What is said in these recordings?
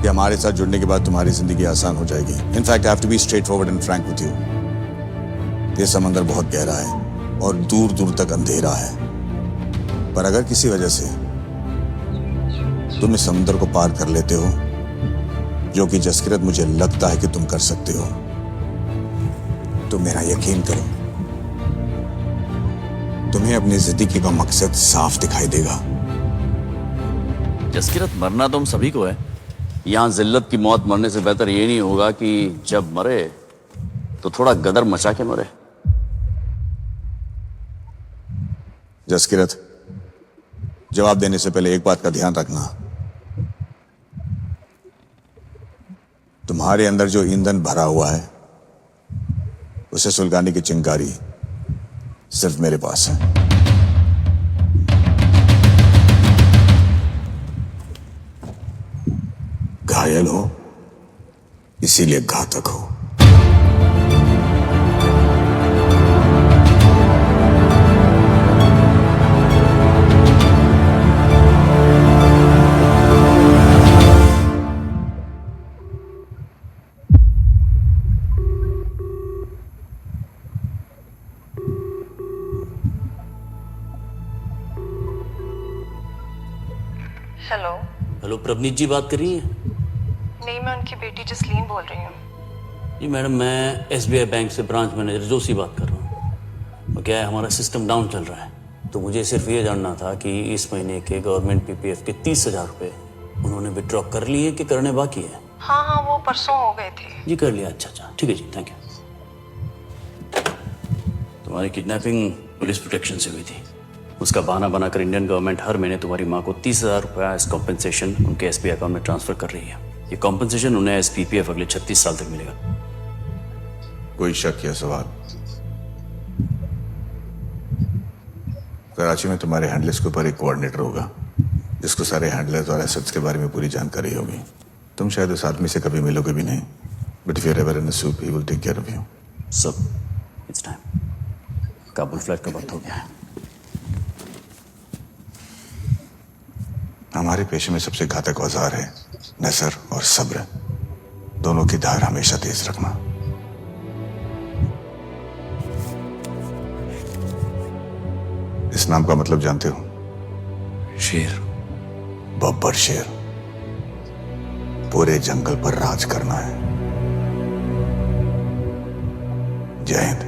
कि हमारे साथ जुड़ने के बाद तुम्हारी जिंदगी आसान हो जाएगी। In fact I have to be straightforward and frank with you. ये समंदर बहुत गहरा है और दूर दूर तक अंधेरा है, पर अगर किसी वजह से तुम इस समुद्र को पार कर लेते हो, जो कि जसकिरत मुझे लगता है कि तुम कर सकते हो, तो मेरा यकीन करो, तुम्हें अपनी जिंदगी का मकसद साफ दिखाई देगा। जसकिरत, मरना तो हम सभी को है। यहाँ जिल्लत की मौत मरने से बेहतर ये नहीं होगा कि जब मरे तो थोड़ा गदर मचा के मरे। जसकिरत, जवाब देने से पहले एक बात का ध्यान रखना, तुम्हारे अंदर जो ईंधन भरा हुआ है उसे सुलगाने की चिंगारी सिर्फ मेरे पास है। घायल हो इसीलिए घातक हो। हेलो। हेलो, प्रवनीत जी बात कर रही हैं? नहीं, मैं उनकी बेटी जसलीन बोल रही हूँ। जी मैडम, मैं एसबीआई बैंक से ब्रांच मैनेजर जोशी बात कर रहा हूँ। और क्या है, हमारा सिस्टम डाउन चल रहा है, तो मुझे सिर्फ ये जानना था कि इस महीने के गवर्नमेंट पीपीएफ के 30,000 रुपये उन्होंने विड्रॉ कर लिए कि करने बाकी है? हाँ, वो परसों हो गए थे। जी कर लिया। अच्छा, ठीक है जी, थैंक यू। तुम्हारी किडनैपिंग पुलिस प्रोटेक्शन से हुई थी। उसका बहाना बनाकर इंडियन गवर्नमेंट हर महीने तुम्हारी माँ को 30,000 रुपया एज कॉम्पेंसेशन उनके एसबीआई अकाउंट में ट्रांसफर कर रही है। ये कॉम्पेंसेशन उन्हें एज पीपीएफ अगले 36 साल तक मिलेगा। कोई शक या सवाल? कराची में तुम्हारे हैंडलर्स के ऊपर एक कोऑर्डिनेटर होगा जिसको सारे हैंडलर्स और एसेट्स के बारे में पूरी जानकारी होगी। तुम शायद उस आदमी से कभी मिलोगे भी नहीं, but if you are ever in the soup he will take care of you. सब इट्स टाइम। काबुल फ्लाइट का वक्त हो गया है। हमारे पेशे में सबसे घातक औजार है नजर और सब्र। दोनों की धार हमेशा तेज रखना। इस नाम का मतलब जानते हो? शेर। बब्बर शेर। पूरे जंगल पर राज करना है। जय हिंद।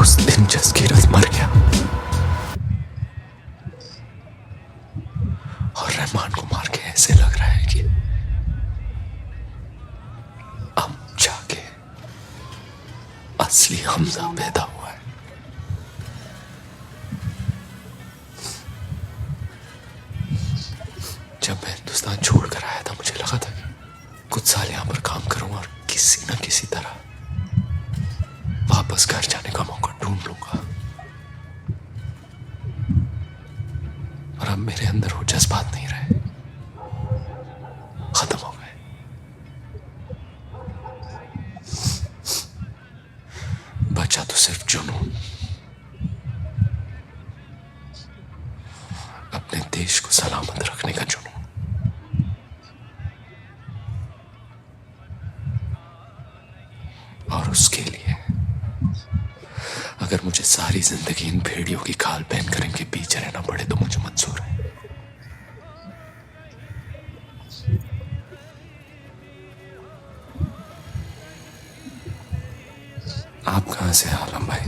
उस दिन जसकिरत मर गया और रहमान को मार के ऐसे लग रहा है कि अब जाके असली हमजा पैदा हुआ है। जब मैं हिंदुस्तान छोड़कर आया था मुझे लगा था कि कुछ साल यहां पर काम करूंगा और किसी ना किसी तरह वापस घर जाने का मौका ढूंढ लूंगा। और अब मेरे अंदर वो जज्बात नहीं रहे, खत्म हो गए। बचा तो सिर्फ जुनून, अपने देश को सलामत रखने का जुनून। और उसके लिए अगर मुझे सारी जिंदगी इन भेड़ियों की खाल पहनकर इनके पीछे रहना पड़े तो मुझे मंजूर है। आप कहां से हैं आलम भाई?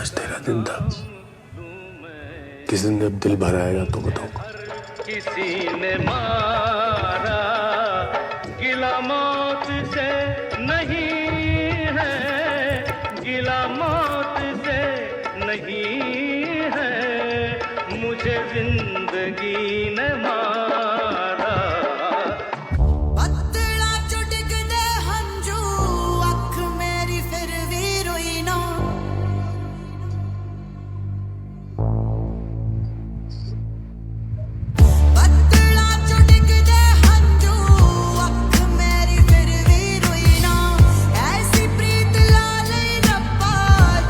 आज तेरा दिन था, किस दिन जब दिल भर आएगा तो बताऊंगा। किसी ने मारा गिला मौत से नहीं है, गिला मौत से नहीं है, मुझे जिंदगी ने मारा। पतला चुटक दे हंजू अख मेरी फिर भी रोई ना। पतला चुटक दे हंजू अख मेरी फिर भी रोई ना। ऐसी प्रीत लाले रब्बा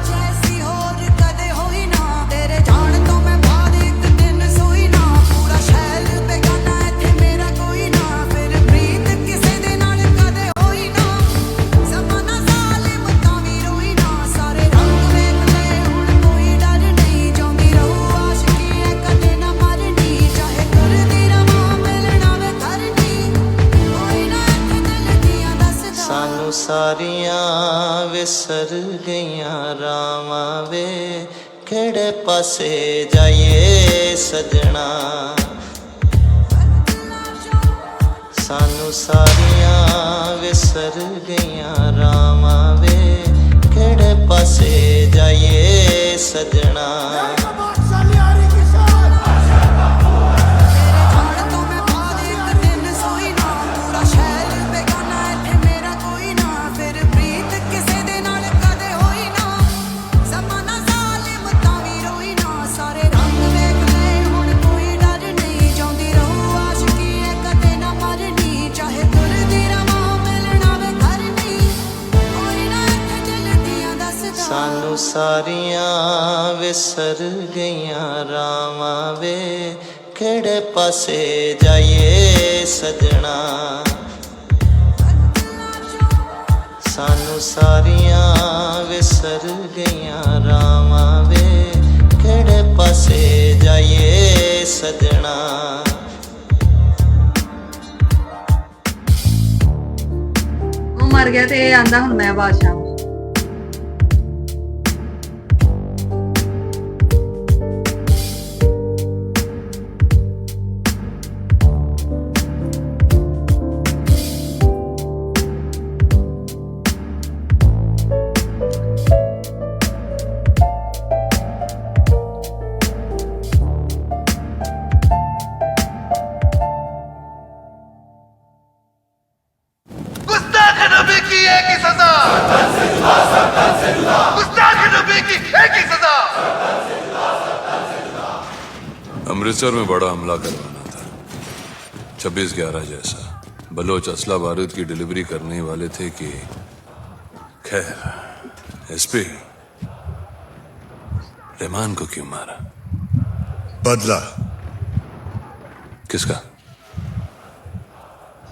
जैसी होर कदे होई ना। तेरे जान तो मैं बाद एक दिन सोई ना। पूरा शहर बेगाना इत्थे मेरा कोई ना। फिर प्रीत किसे दे नाल कदे होई ना। ज़माना ज़ालिम तां वी रोई ना। सारे रंग वेख ले हुण कोई डर नहीं। जांदी रहू आशिकी है कदे ना मरनी। चाहे करदी रवां मिलना वे करनी। कोई ना इत्थे दिल दियां दसदा। सानू सारियां विसर गईयां रावां वे, केड़े पासे जाइए सजना। सानू सारियां विसर गईयां रावां वे, केड़े पासे जाइए सजना। जान तो मैं बाद एक दिन सोई ना। पूरा शहर बेगाना इत्थे मेरा कोई ना। फिर प्रीत किसे दे नाल कदे होई ना। ज़माना ज़ालिम तां वी रोई ना। सारे रंग वेख ले हुण कोई डर नहीं। जांदी रहू आशिकी है कदे ना मरनी। चाहे करदी रवां मिलना वे करनी। कोई ना इत्थे दिल दियां दसदा। सानू सारियां विसर गईयां रावां वे, केड़े पासे जाइए सजना। सानू सारियां विसर गईयां रावां वे, केड़े पासे जाइए सजना। ਉਹ ਮਰ ਗਿਆ ਤੇ ਇਹ ਆਂਦਾ ਹੁੰਦਾ ਹੈ ਬਾਦਸ਼ਾਹ। गुस्ताख नबी की एक ही सजा, गुस्ताख नबी की एक ही सजा। अमृतसर में बड़ा हमला करवाना था, 26/11 जैसा। बलोच असला बारूद की डिलीवरी करने ही वाले थे कि खैर एसपी रहमान को क्यों मारा? बदला किसका?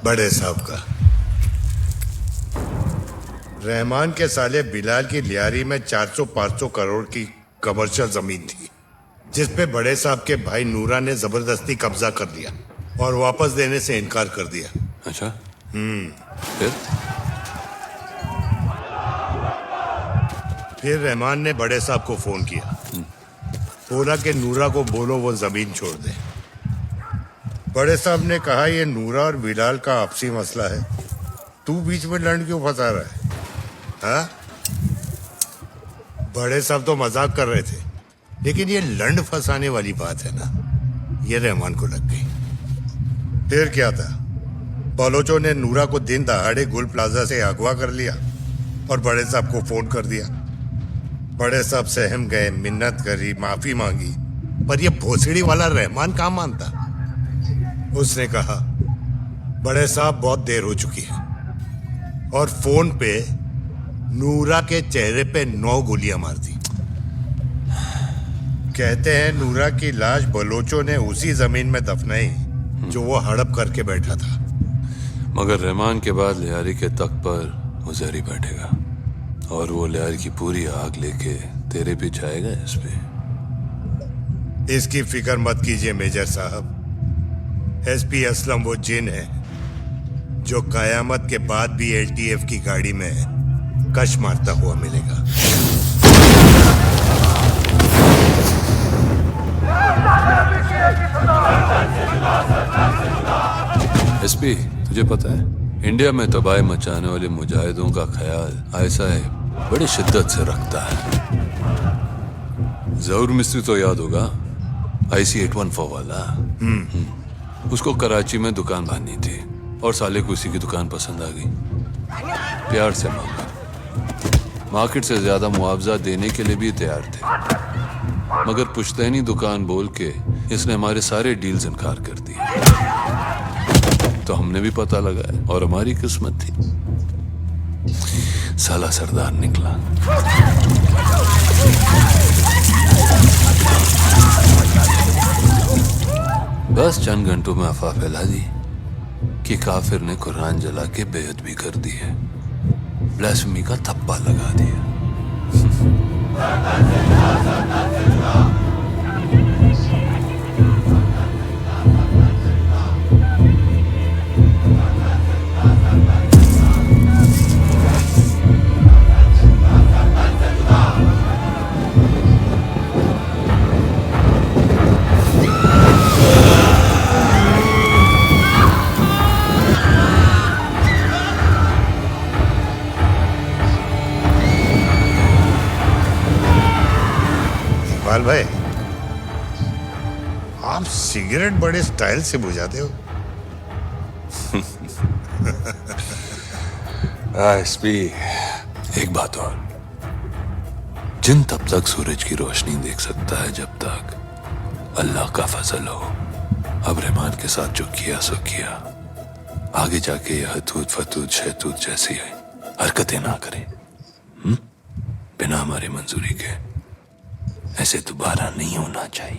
बड़े साहब का। रहमान के साले बिलाल की लियारी में 400-500 करोड़ की कमर्शियल जमीन थी, जिस पे बड़े साहब के भाई नूरा ने जबरदस्ती कब्जा कर लिया और वापस देने से इनकार कर दिया। अच्छा फिर रहमान ने बड़े साहब को फोन किया, बोला कि नूरा को बोलो वो जमीन छोड़ दे। बड़े साहब ने कहा ये नूरा और बिलाल का आपसी मसला है, तू बीच में लड़ क्यों फंसा रहा है? हाँ? बड़े साहब तो मजाक कर रहे थे, लेकिन ये लंड फंसाने वाली बात है ना, ये रहमान को लग गई। फिर क्या था, बलोचों ने नूरा को दिन दहाड़े गुल प्लाजा से अगवा कर लिया और बड़े साहब को फोन कर दिया। बड़े साहब सहम गए, मिन्नत करी, माफी मांगी, पर ये भोसड़ी वाला रहमान कहाँ मानता। उसने कहा बड़े साहब बहुत देर हो चुकी है, और फोन पे नूरा के चेहरे पे 9 गोलियां मार दी। कहते हैं नूरा की लाश बलोचों ने उसी जमीन में दफनाई जो वो हड़प करके बैठा था। मगर रहमान के बाद लियारी के तख्त पर उजैरी बैठेगा और वो लियारी की पूरी आग लेके तेरे भी जाएगा इस पे। इसकी फिक्र मत कीजिए मेजर साहब। एसपी असलम वो जिन है जो कयामत के बाद भी एलटीएफ की गाड़ी में कश मारता हुआ मिलेगा। एसपी, तुझे पता है इंडिया में तबाही मचाने वाले मुजाहिदों का ख्याल ऐसा है बड़ी शिद्दत से रखता है। जहूर मिस्त्री तो याद होगा, IC 814 वाला। उसको कराची में दुकान बांधनी थी और साले को उसी की दुकान पसंद आ गई। प्यार से मांगा, मार्केट से ज्यादा मुआवजा देने के लिए भी तैयार थे, मगर पुश्तैनी दुकान बोल के इसने हमारे सारे डील्स इनकार कर दिए। तो हमने भी पता लगाया और हमारी किस्मत थी, साला सरदार निकला। बस चंद घंटों में अफवाह फैला दी कि काफिर ने कुरान जला के बेअद भी कर दी है, ब्लास्फेमी का थप्पा लगा दिया। इकबाल भाई, आप सिगरेट बड़े स्टाइल से बुझाते हो। एसपी, एक बात और, जिन तब तक सूरज की रोशनी देख सकता है जब तक अल्लाह का फजल हो। अब रहमान के साथ जो किया सो किया, आगे जाके यह हतूत फतूत शहतूत जैसी हरकतें ना करें बिना हमारी मंजूरी के। ऐसे दोबारा नहीं होना चाहिए।